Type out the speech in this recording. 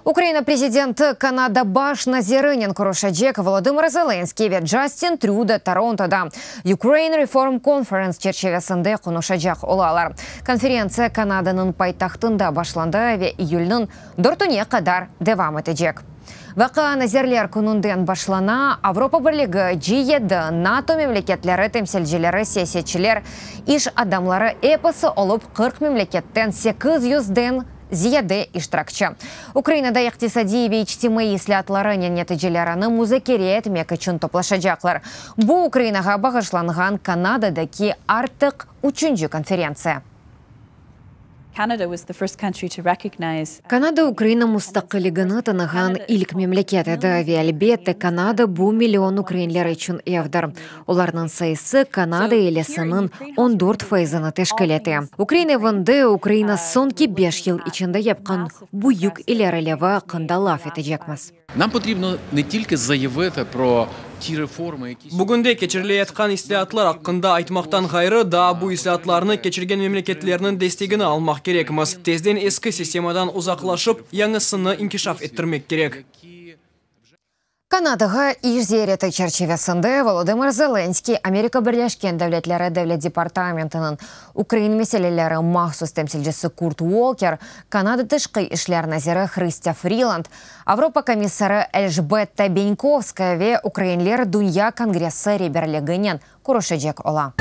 Украина президенті Канада баш назерінен курушаджек Володимир Зеленский ве Джастин Трюдо Торонтода. Ukraine Reform Conference черчевесінде кунушаджак олалар. Конференция Канаданын пайтахтында башланды ве июльнын 4-не кадар девам етежек. Вақа назерлер күнінден башлана Авропа Бірлігі G7 НАТО мемлекетлері темселжелері сесетчілер иш адамлары эпосы олып 40 мемлекеттен 800-ден зияде иштиракчы. Украинада иктисади ве ичтимаий ислатлары нәтижелерін музакире етмек үчүн топлашаджаклар. Бу Украинага багышланган Канададаки артык 3-нчы конференция. Канада Украина мустақилигini тыныган илк мемлекет еді. Ве әлбетте Канада бу миллион украинлер үчүн евдір. Оларның сайысы Канада елесінің 14% тешкил еті. Украина вынды Украина сонки 5 ел ичинде япкан буюк илерелева кындалаф етежекміз. Нам потрібно не тільки заявити про ті реформи, які Бүгінде кечірілетқан ислатлар ақында айтмақтан ғайры да бу ислатларны кечірген мемлекеттерінің дестегіні алмақ керекміз. Тезден ескі системадан ұзақлашып, яңысыны инкишаф еттірмек керек. Канадаға иш зиреті черчевесінде Володимир Зеленский Америка Бірлешкен Дәулетлері Дәулет департаментінің Украин мәселелері махсус темсилжесі Курт Уолкер, Канада тышқы ішлер назері Христя Фриланд, Авропа комиссары Эльжбетта Беньковская ве Украинлер Дунья Конгрессы реберлігінен күрішіджек ола.